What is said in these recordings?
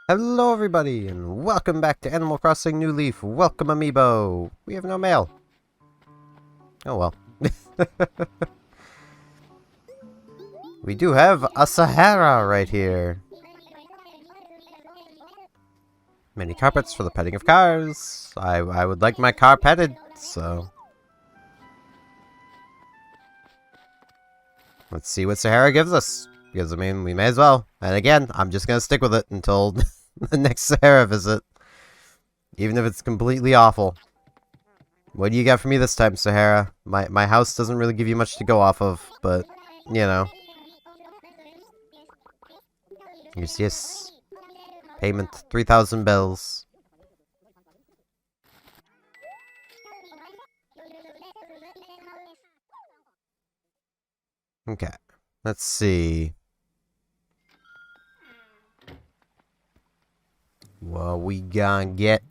Hello everybody, and welcome back to Animal Crossing New Leaf. Welcome, Amiibo. We have no mail. Oh well. We do have a Sahara right here. Many carpets for the petting of cars. I would like my car petted, so... Let's see what Sahara gives us. Because, I mean, we may as well. And again, I'm just gonna stick with it until the next Sahara visit. Even if it's completely awful. What do you got for me this time, Sahara? My house doesn't really give you much to go off of, but, you know. Yes. Payment, 3,000 bells. Okay. Let's see. What we gonna get?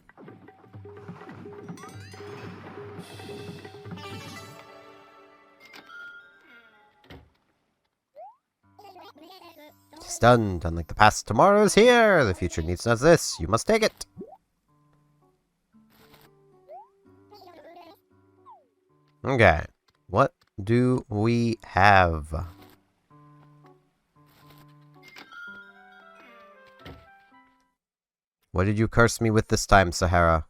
It's done. Unlike the past, tomorrow is here. The future needs not this. You must take it. Okay. What do we have? What did you curse me with this time, Sahara?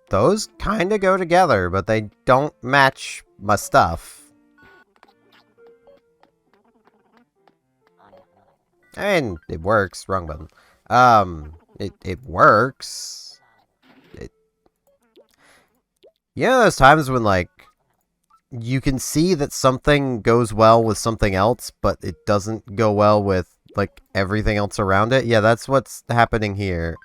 Those kind of go together, but they don't match my stuff. I mean, it works. Wrong button. It works. You know those times when, like, you can see that something goes well with something else, but it doesn't go well with, like, everything else around it? Yeah, that's what's happening here.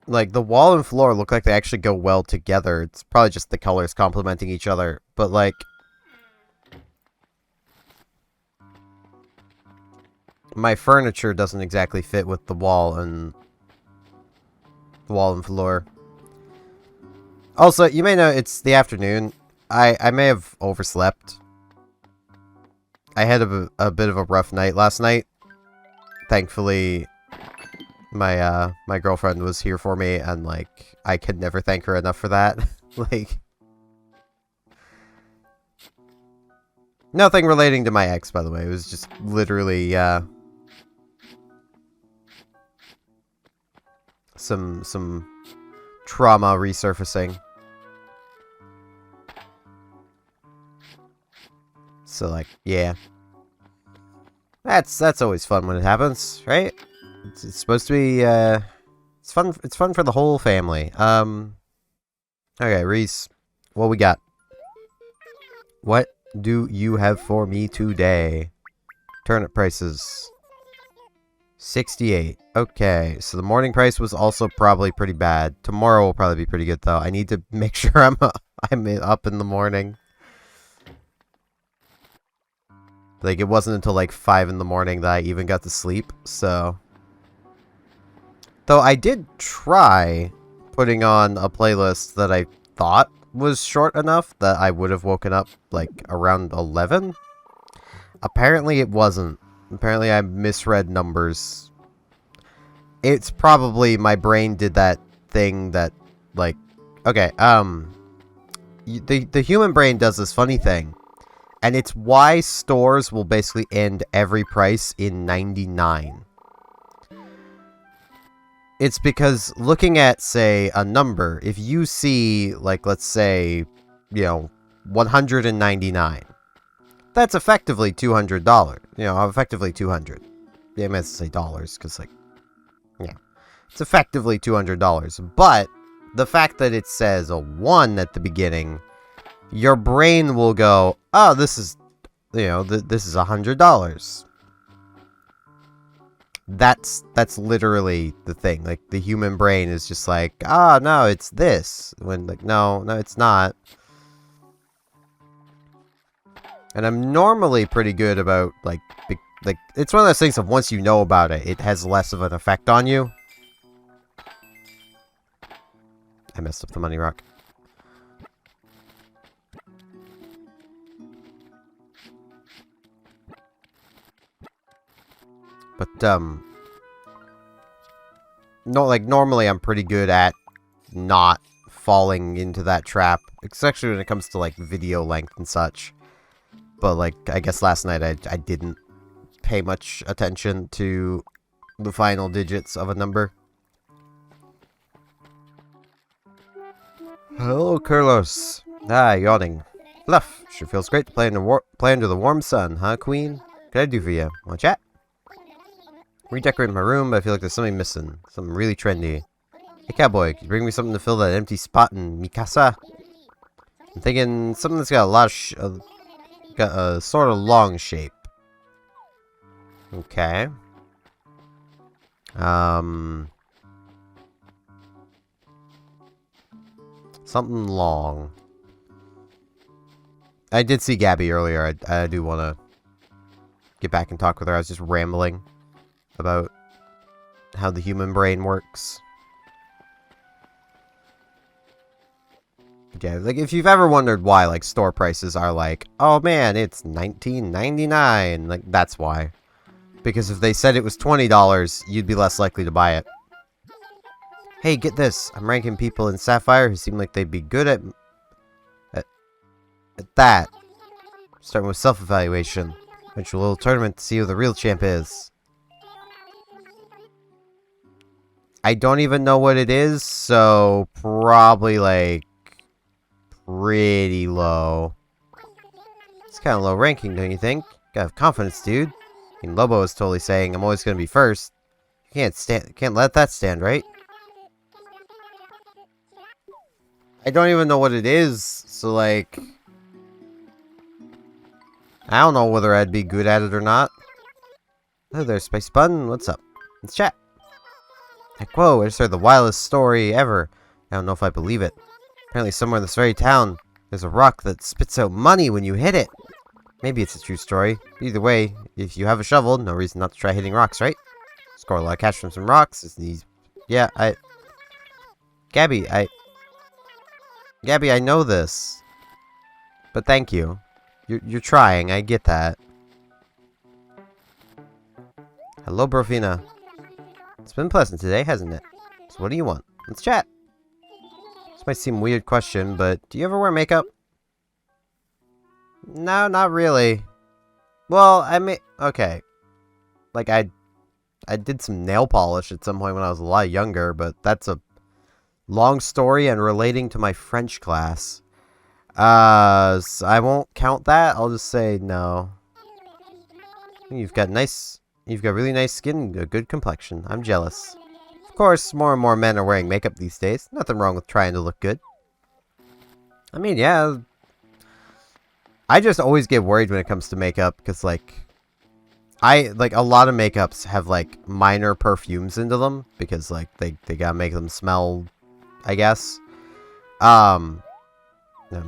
Like, the wall and floor look like they actually go well together. It's probably just the colors complementing each other. But, like... my furniture doesn't exactly fit with the wall and... floor. Also, you may know it's the afternoon. I may have overslept. I had a bit of a rough night last night. Thankfully, my girlfriend was here for me, and, like, I could never thank her enough for that. Like... nothing relating to my ex, by the way. It was just literally, some trauma resurfacing. So, like, yeah. That's always fun when it happens, right? It's supposed to be, it's fun for the whole family. Okay, Reese, what we got? What do you have for me today? Turnip prices. 68. Okay, so the morning price was also probably pretty bad. Tomorrow will probably be pretty good, though. I need to make sure I'm up in the morning. Like, it wasn't until, like, 5 in the morning that I even got to sleep, so... Though I did try putting on a playlist that I thought was short enough that I would have woken up, like, around 11. Apparently it wasn't. Apparently I misread numbers. It's probably my brain did that thing that, like... Okay, the human brain does this funny thing. And it's why stores will basically end every price in 99. It's because looking at, say, a number, if you see, like, let's say, you know, 199, that's effectively $200. You know, effectively 200. Yeah, I meant to say dollars, because, like, yeah. It's effectively $200. But the fact that it says a 1 at the beginning, your brain will go, oh, this is, you know, this is $100. That's literally the thing. Like, the human brain is just like, ah, no, it's this. When, like, no, it's not. And I'm normally pretty good about, like, it's one of those things of once you know about it, it has less of an effect on you. I messed up the money rock. But, no, like, normally I'm pretty good at not falling into that trap, especially when it comes to, like, video length and such. But, like, I guess last night I didn't pay much attention to the final digits of a number. Hello, Carlos. Ah, yawning. Bluff. Sure feels great to play under the warm sun, huh, Queen? What can I do for you? Want to chat? Redecorating my room, but I feel like there's something missing. Something really trendy. Hey, cowboy, can you bring me something to fill that empty spot in Mikasa? I'm thinking something that's got a lot of got a sort of long shape. Okay. Something long. I did see Gabby earlier. I do want to get back and talk with her. I was just rambling about how the human brain works. But yeah, like, if you've ever wondered why, like, store prices are like, oh man, it's $19.99, like, that's why. Because if they said it was $20, you'd be less likely to buy it. Hey, get this. I'm ranking people in Sapphire who seem like they'd be good at that. Starting with self-evaluation. Went to a little tournament to see who the real champ is. I don't even know what it is, so probably, like, pretty low. It's kind of low ranking, don't you think? Gotta have confidence, dude. I mean, Lobo is totally saying I'm always gonna be first. You can't let that stand, right? I don't even know what it is, so, like, I don't know whether I'd be good at it or not. Hello there, Spice Bun. What's up? Let's chat. Like, whoa, I just heard the wildest story ever. I don't know if I believe it. Apparently somewhere in this very town, there's a rock that spits out money when you hit it. Maybe it's a true story. Either way, if you have a shovel, no reason not to try hitting rocks, right? Score a lot of cash from some rocks. Yeah, Gabby, I know this. But thank you. You're trying, I get that. Hello, Brofina. It's been pleasant today, hasn't it? So what do you want? Let's chat. This might seem a weird question, but do you ever wear makeup? No, not really. Well, I mean, okay. Like, I did some nail polish at some point when I was a lot younger, but that's a long story and relating to my French class. So I won't count that. I'll just say no. You've got really nice skin, a good complexion. I'm jealous. Of course, more and more men are wearing makeup these days. Nothing wrong with trying to look good. I mean, yeah. I just always get worried when it comes to makeup, because, like, a lot of makeups have, like, minor perfumes into them, because, like, they gotta make them smell, I guess. I'm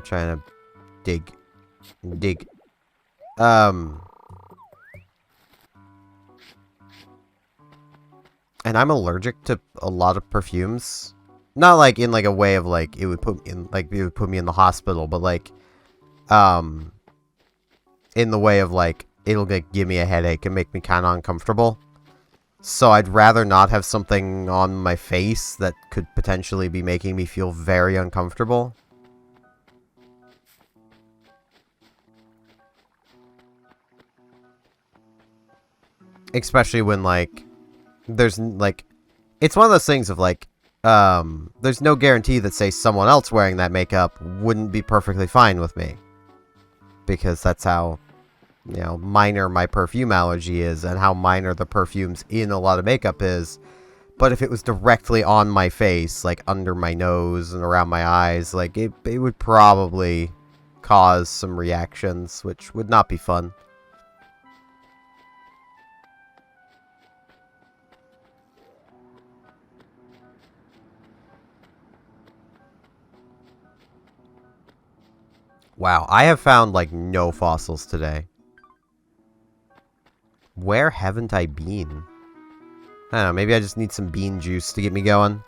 trying to dig. And I'm allergic to a lot of perfumes. Not, like, in, like, a way of, like, it would put me in the hospital, but, like, in the way of, like, it'll, like, give me a headache and make me kind of uncomfortable. So I'd rather not have something on my face that could potentially be making me feel very uncomfortable. Especially when, like, there's, like, it's one of those things of, like, there's no guarantee that, say, someone else wearing that makeup wouldn't be perfectly fine with me. Because that's how, you know, minor my perfume allergy is, and how minor the perfumes in a lot of makeup is. But if it was directly on my face, like, under my nose and around my eyes, like, it would probably cause some reactions, which would not be fun. Wow, I have found, like, no fossils today. Where haven't I been? I don't know, maybe I just need some bean juice to get me going.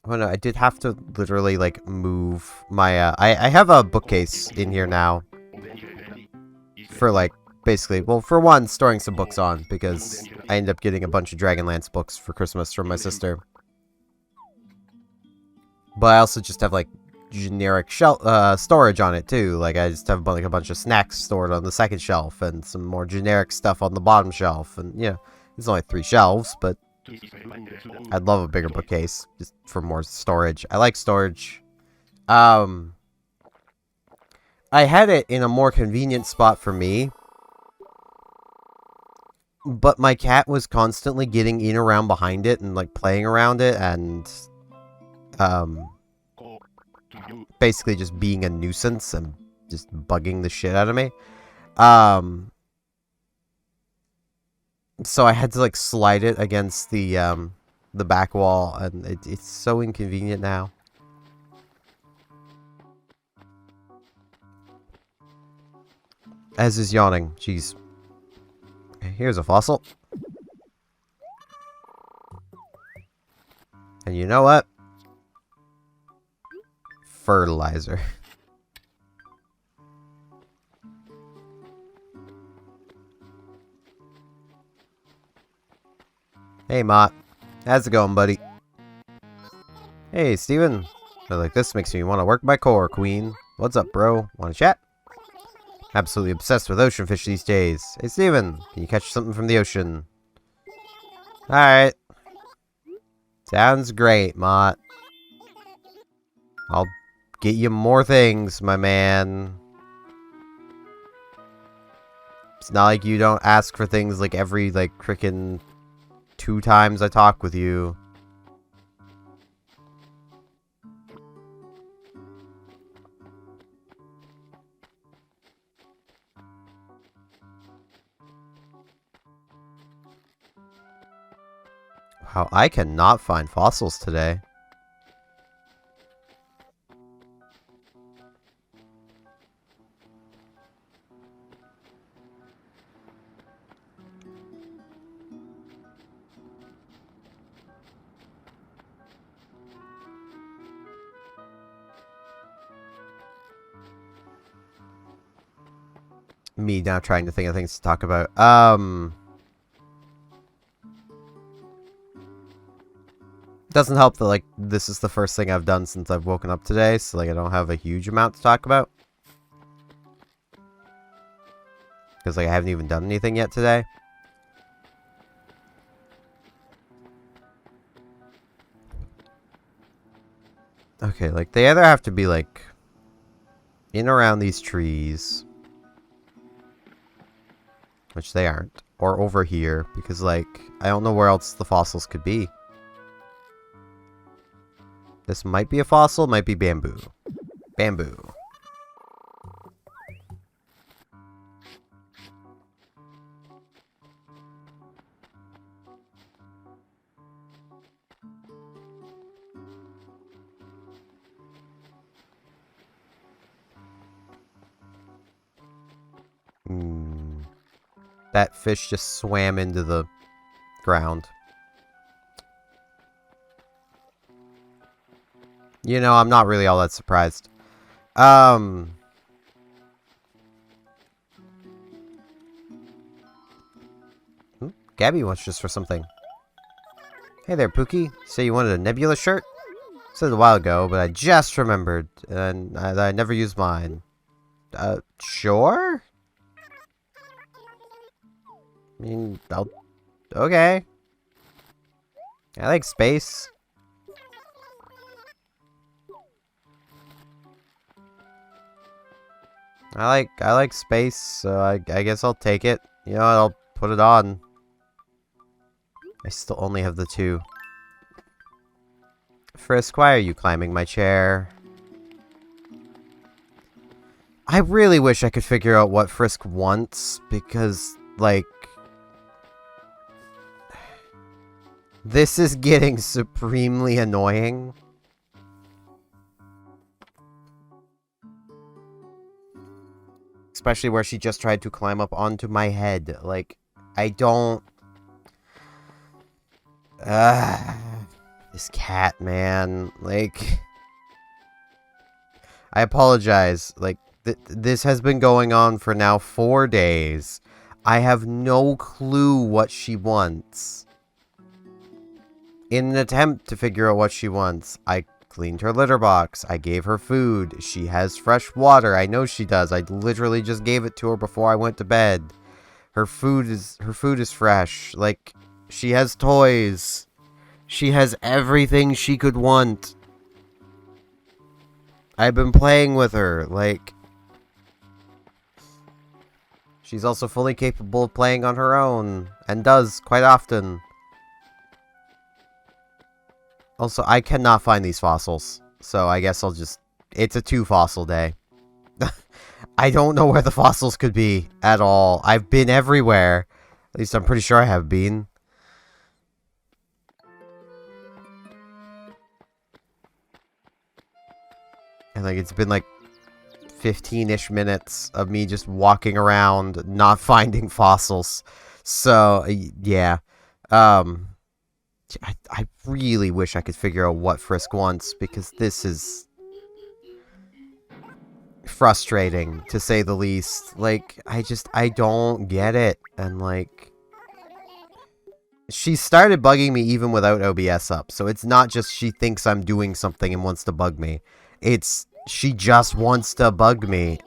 Oh no, I did have to literally, like, move my, I have a bookcase in here now. For, like, basically, well, for one, storing some books on, because I ended up getting a bunch of Dragonlance books for Christmas from my sister. But I also just have, like, generic storage on it, too. Like, I just have, like, a bunch of snacks stored on the second shelf, and some more generic stuff on the bottom shelf, and, yeah, it's only 3 shelves, but I'd love a bigger bookcase, just for more storage. I like storage. I had it in a more convenient spot for me, but my cat was constantly getting in around behind it and, like, playing around it, and, basically just being a nuisance and just bugging the shit out of me. So I had to, like, slide it against the back wall, and it's so inconvenient now. As is yawning. Jeez. Here's a fossil. And you know what? Fertilizer. Hey, Mott. How's it going, buddy? Hey, Steven. I like this makes me want to work my core, Queen. What's up, bro? Want to chat? Absolutely obsessed with ocean fish these days. Hey, Steven. Can you catch something from the ocean? Alright. Sounds great, Mott. I'll get you more things, my man. It's not like you don't ask for things like every, like, frickin' 2 times I talk with you. Wow, I cannot find fossils today. Me now trying to think of things to talk about. Doesn't help that, like, this is the first thing I've done since I've woken up today, so, like, I don't have a huge amount to talk about. Because, like, I haven't even done anything yet today. Okay, like, they either have to be, like, in around these trees, which they aren't, or over here, because, like, I don't know where else the fossils could be. This might be a fossil, might be bamboo. Bamboo. That fish just swam into the ground. You know, I'm not really all that surprised. Gabby wants just for something. Hey there, Pookie. Say you wanted a Nebula shirt? Said a while ago, but I just remembered, and I never used mine. Sure? I mean, okay. I like space. I like space, so I guess I'll take it. You know, I'll put it on. I still only have the 2. Frisk, why are you climbing my chair? I really wish I could figure out what Frisk wants, because, like... This is getting supremely annoying. Especially where she just tried to climb up onto my head. Like, I don't... this cat, man. Like... I apologize. Like, this has been going on for now 4 days. I have no clue what she wants. In an attempt to figure out what she wants, I cleaned her litter box. I gave her food. She has fresh water. I know she does. I literally just gave it to her before I went to bed. Her food is fresh. Like, she has toys. She has everything she could want. I've been playing with her. Like, she's also fully capable of playing on her own, and does quite often. Also, I cannot find these fossils, so I guess I'll just... It's a 2-fossil day. I don't know where the fossils could be at all. I've been everywhere. At least I'm pretty sure I have been. And, like, it's been, like, 15-ish minutes of me just walking around, not finding fossils. So, yeah. I really wish I could figure out what Frisk wants, because this is frustrating, to say the least. Like, I don't get it. And, like, she started bugging me even without OBS up, so it's not just she thinks I'm doing something and wants to bug me. It's, she just wants to bug me.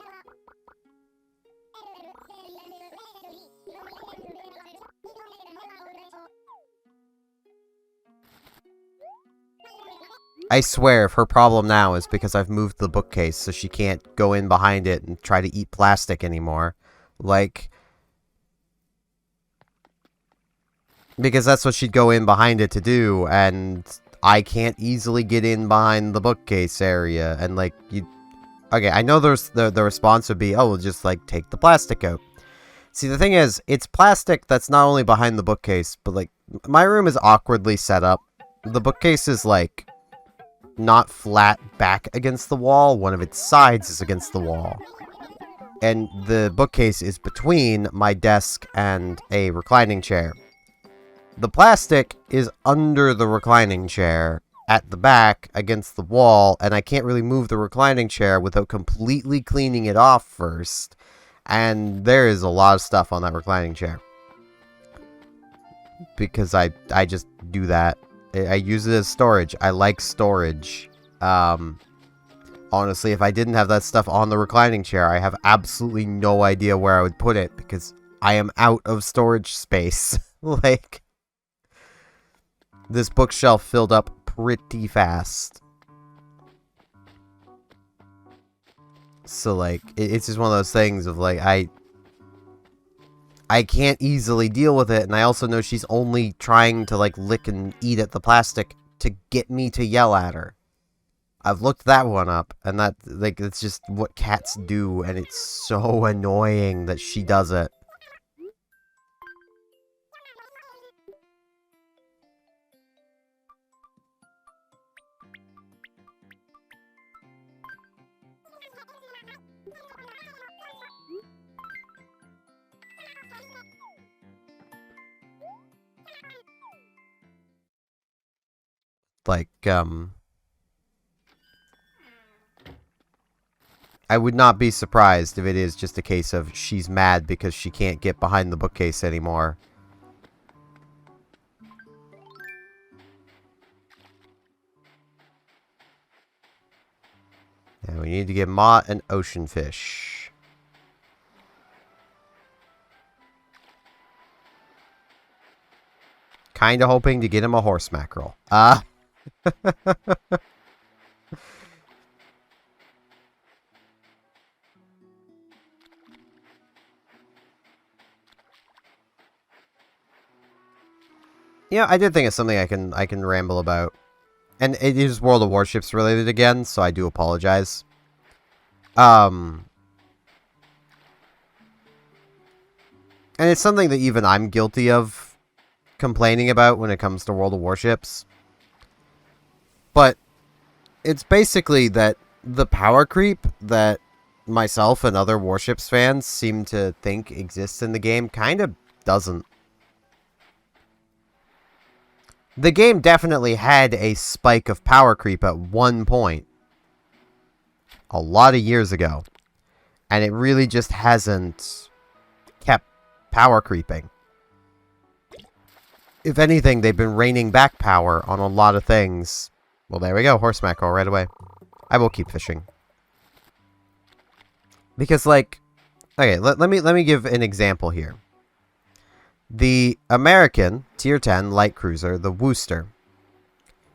I swear, if her problem now is because I've moved the bookcase so she can't go in behind it and try to eat plastic anymore. Like... Because that's what she'd go in behind it to do, and I can't easily get in behind the bookcase area, and, like, you... Okay, I know there's the response would be, oh, just, like, take the plastic out. See, the thing is, it's plastic that's not only behind the bookcase, but, like, my room is awkwardly set up. The bookcase is, like, not flat back against the wall. One of its sides is against the wall. And the bookcase is between my desk and a reclining chair. The plastic is under the reclining chair at the back against the wall, and I can't really move the reclining chair without completely cleaning it off first. And there is a lot of stuff on that reclining chair. Because I just do that. I use it as storage. I like storage. Honestly, if I didn't have that stuff on the reclining chair, I have absolutely no idea where I would put it, because I am out of storage space. Like... This bookshelf filled up pretty fast. So, like, it's just one of those things of, like, I can't easily deal with it, and I also know she's only trying to, like, lick and eat at the plastic to get me to yell at her. I've looked that one up, and that, like, it's just what cats do, and it's so annoying that she does it. Like, I would not be surprised if it is just a case of she's mad because she can't get behind the bookcase anymore. And we need to get Mott and ocean fish. Kinda hoping to get him a horse mackerel. Yeah, I did think it's something I can ramble about. And it is World of Warships related again, so I do apologize. And it's something that even I'm guilty of complaining about when it comes to World of Warships. But it's basically that the power creep that myself and other Warships fans seem to think exists in the game kind of doesn't. The game definitely had a spike of power creep at one point, a lot of years ago, and it really just hasn't kept power creeping. If anything, they've been reining back power on a lot of things. Well, there we go, horse mackerel right away. I will keep fishing. Because, like, okay, let me give an example here. The American Tier 10 light cruiser, the Worcester.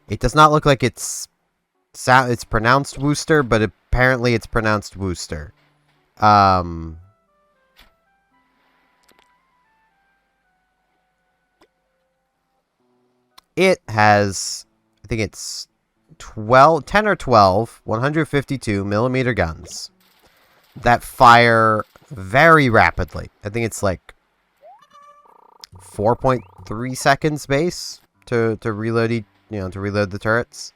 It does not look like it's pronounced Worcester, but apparently it's pronounced Worcester. It has, I think it's 10 or 12 152 millimeter guns that fire very rapidly. I think it's like 4.3 seconds base to reload to reload the turrets.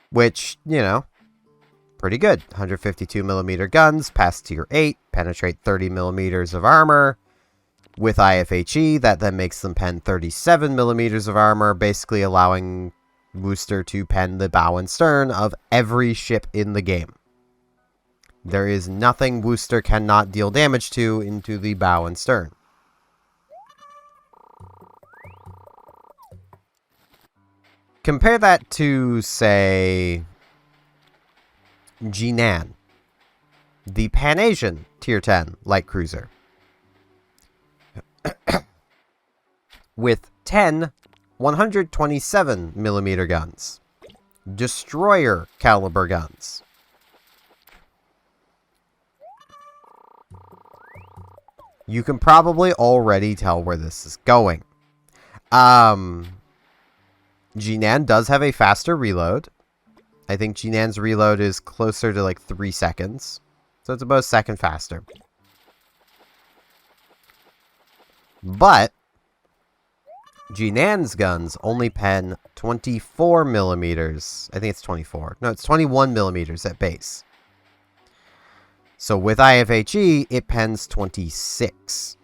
Which, pretty good. 152 millimeter guns, past tier 8, penetrate 30 millimeters of armor. With IFHE, that then makes them pen 37 millimeters of armor, basically allowing Worcester to pen the bow and stern of every ship in the game. There is nothing Worcester cannot deal damage to into the bow and stern. Compare that to, say, Jinan, the Pan-Asian Tier 10 light cruiser. With 10 127 millimeter guns. Destroyer caliber guns. You can probably already tell where this is going. Jinan does have a faster reload. I think Jinan's reload is closer to like 3 seconds. So it's about a second faster. But Jinan's guns only pen 24 millimeters. I think it's 24. No, it's 21 millimeters at base. So with IFHE, it pens 26.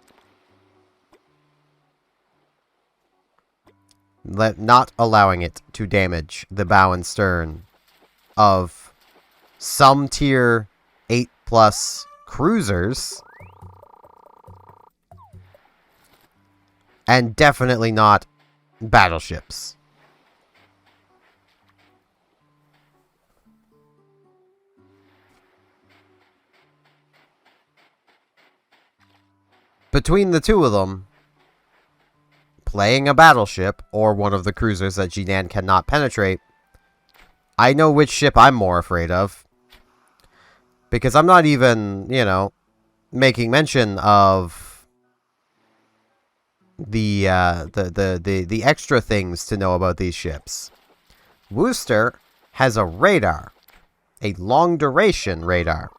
Not allowing it to damage the bow and stern of some tier 8+ cruisers. And definitely not battleships. Between the two of them, playing a battleship or one of the cruisers that Jinan cannot penetrate, I know which ship I'm more afraid of. Because I'm not even, making mention of the extra things to know about these ships. Worcester has a radar, a long duration radar.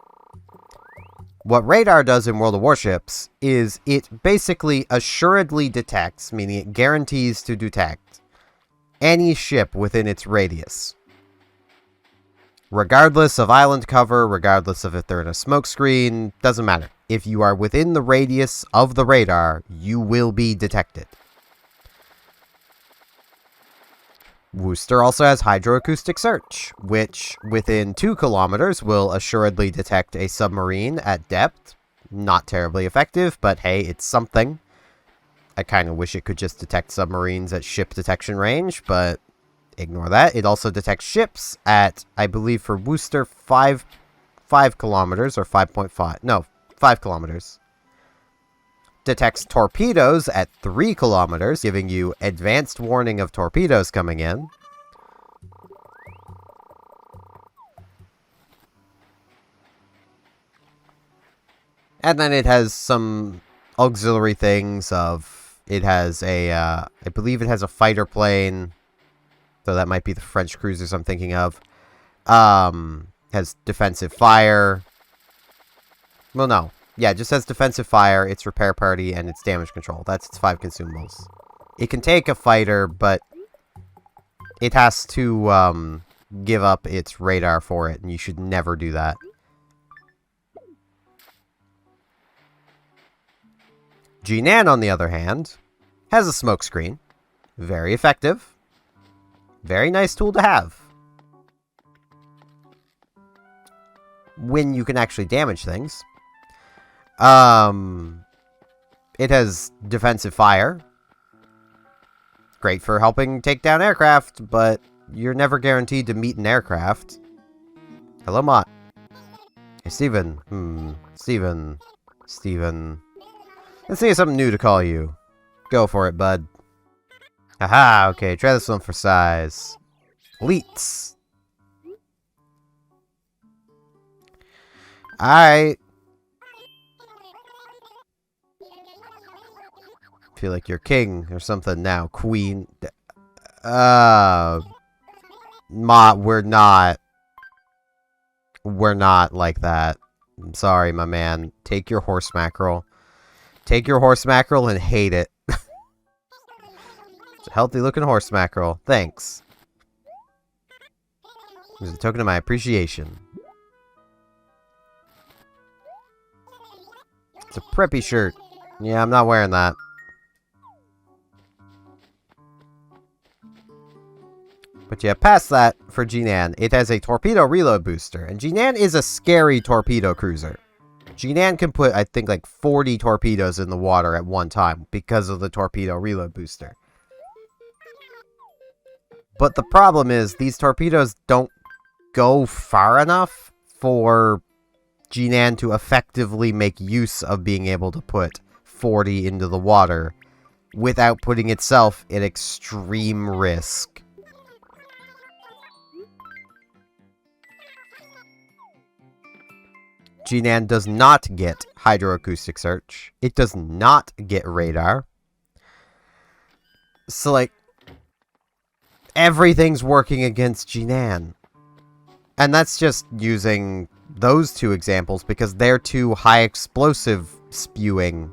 What radar does in World of Warships is it basically assuredly detects, meaning it guarantees to detect, any ship within its radius. Regardless of island cover, regardless of if they're in a smoke screen, doesn't matter. If you are within the radius of the radar, you will be detected. Worcester also has hydroacoustic search, which within 2 kilometers will assuredly detect a submarine at depth. Not terribly effective, but hey, it's something. I kind of wish it could just detect submarines at ship detection range, but ignore that. It also detects ships at, I believe for Worcester, 5 kilometers or 5.5. No, 5 kilometers. Detects torpedoes at 3 kilometers, giving you advanced warning of torpedoes coming in. And then it has some auxiliary things of, it has a, I believe it has a fighter plane, so that might be the French cruisers I'm thinking of. Has defensive fire. Well, no. Yeah, it just has defensive fire, its repair party, and its damage control. That's its 5 consumables. It can take a fighter, but it has to give up its radar for it, and you should never do that. Jinan, on the other hand, has a smoke screen. Very effective. Very nice tool to have. When you can actually damage things. It has defensive fire. Great for helping take down aircraft, but you're never guaranteed to meet an aircraft. Hello, Mott. Hey, Steven. Steven. Let's think of something new to call you. Go for it, bud. Haha, okay, try this one for size. Leets. Alright. Feel like you're king or something now. Queen. Mott, we're not. We're not like that. I'm sorry, my man. Take your horse mackerel. Take your horse mackerel and hate it. It's a healthy looking horse mackerel. Thanks. It's a token of my appreciation. It's a preppy shirt. Yeah, I'm not wearing that. But yeah, past that, for Jinan, it has a torpedo reload booster. And Jinan is a scary torpedo cruiser. Jinan can put, I think, like 40 torpedoes in the water at one time because of the torpedo reload booster. But the problem is, these torpedoes don't go far enough for Jinan to effectively make use of being able to put 40 into the water without putting itself at extreme risk. Jinan does not get hydroacoustic search. It does not get radar. So, like, everything's working against Jinan. And that's just using those two examples because they're two high explosive spewing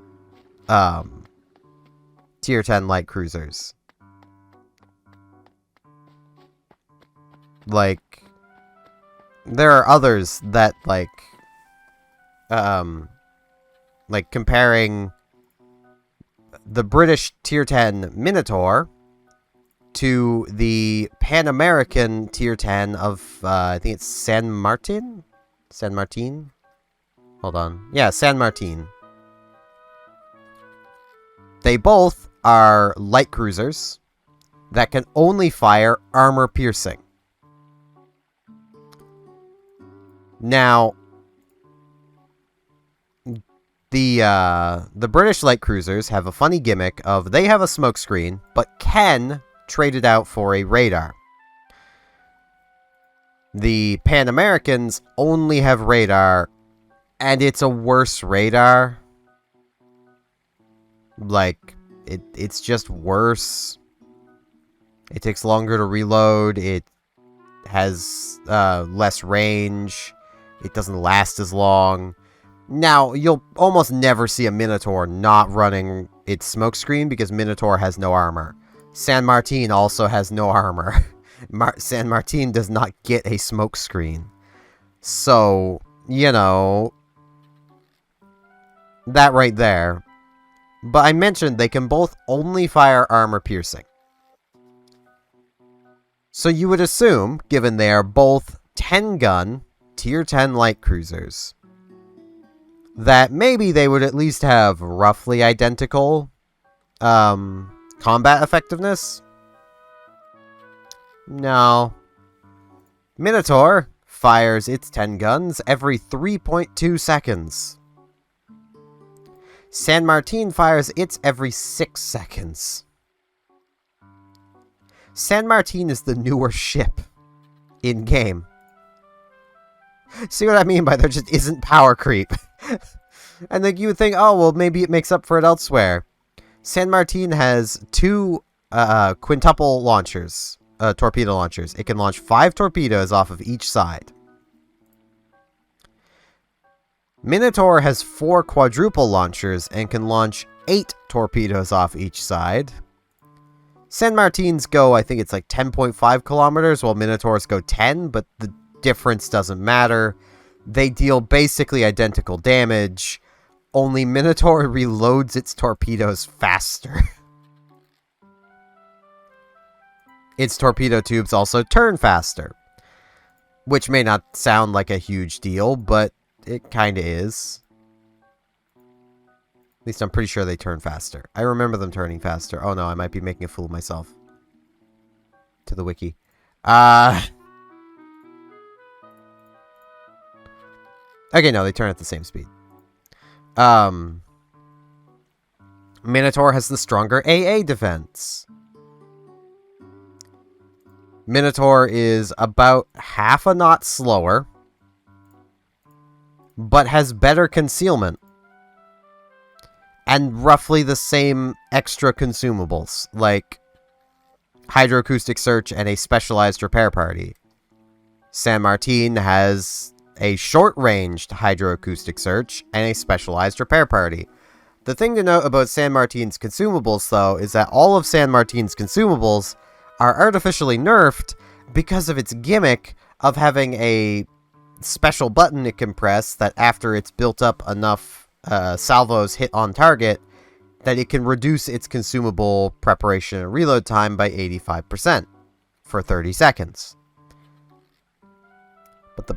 tier 10 light cruisers. Like, there are others that, like comparing the British tier 10 Minotaur to the Pan-American tier 10 of, I think it's San Martin? San Martin? Hold on. Yeah, San Martin. They both are light cruisers that can only fire armor piercing. Now, the British light cruisers have a funny gimmick of they have a smoke screen, but can trade it out for a radar. The Pan Americans only have radar, and it's a worse radar. Like, it's just worse. It takes longer to reload. It has less range. It doesn't last as long. Now, you'll almost never see a Minotaur not running its smokescreen because Minotaur has no armor. San Martin also has no armor. San Martin does not get a smokescreen. So, you know, that right there. But I mentioned they can both only fire armor piercing. So you would assume, given they are both 10-gun, tier 10 light cruisers, that maybe they would at least have roughly identical combat effectiveness. No. Minotaur fires its 10 guns every 3.2 seconds. San Martin fires its every 6 seconds. San Martin is the newer ship in-game. See what I mean by there just isn't power creep? And then you would think, oh, well, maybe it makes up for it elsewhere. San Martin has 2 quintuple launchers, torpedo launchers. It can launch 5 torpedoes off of each side. Minotaur has 4 quadruple launchers and can launch 8 torpedoes off each side. San Martins go, I think it's like 10.5 kilometers, while Minotaurs go 10, but the difference doesn't matter. They deal basically identical damage, only Minotaur reloads its torpedoes faster. Its torpedo tubes also turn faster, which may not sound like a huge deal, but it kinda is. At least I'm pretty sure they turn faster. I remember them turning faster. Oh no, I might be making a fool of myself. To the wiki. Okay, no, they turn at the same speed. Minotaur has the stronger AA defense. Minotaur is about half a knot slower, but has better concealment. And roughly the same extra consumables, like hydroacoustic search and a specialized repair party. San Martin has a short-ranged hydroacoustic search and a specialized repair party. The thing to note about San Martin's consumables, though, is that all of San Martin's consumables are artificially nerfed because of its gimmick of having a special button it can press that after it's built up enough salvos hit on target, that it can reduce its consumable preparation and reload time by 85% for 30 seconds. But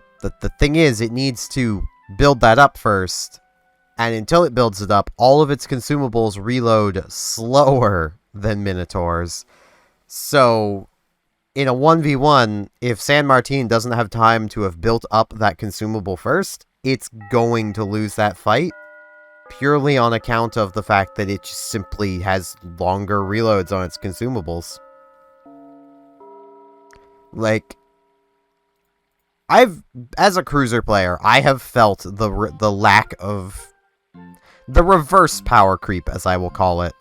the thing is, it needs to build that up first, and until it builds it up, all of its consumables reload slower than Minotaur's. So, in a 1v1, if San Martin doesn't have time to have built up that consumable first, it's going to lose that fight, purely on account of the fact that it just simply has longer reloads on its consumables. Like, as a cruiser player, I have felt the lack of the reverse power creep, as I will call it,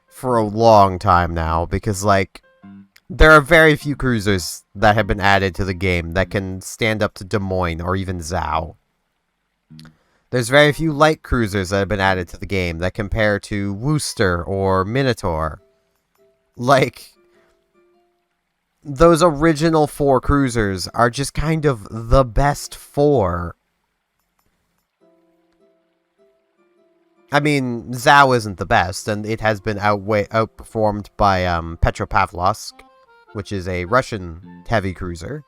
for a long time now, because, like, there are very few cruisers that have been added to the game that can stand up to Des Moines or even Zhao. There's very few light cruisers that have been added to the game that compare to Wooster or Minotaur. Like, those original 4 cruisers are just kind of the best 4. I mean, Zhao isn't the best, and it has been outperformed by Petropavlovsk, which is a Russian heavy cruiser.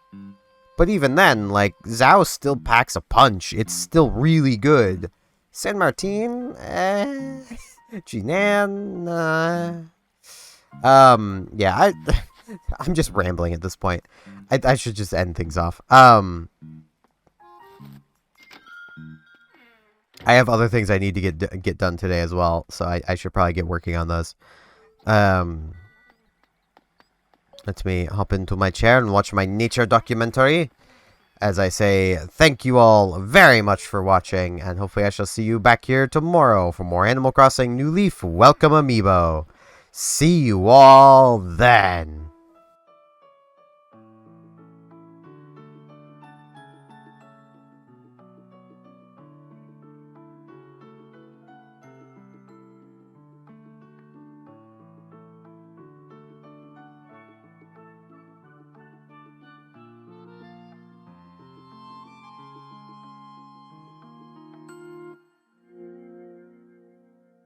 But even then, like, Zhao still packs a punch. It's still really good. San Martin, Jinan, yeah, I'm just rambling at this point. I should just end things off. I have other things I need to get done today as well, so I should probably get working on those. Let me hop into my chair and watch my nature documentary. As I say, thank you all very much for watching, and hopefully I shall see you back here tomorrow for more Animal Crossing New Leaf Welcome Amiibo. See you all then!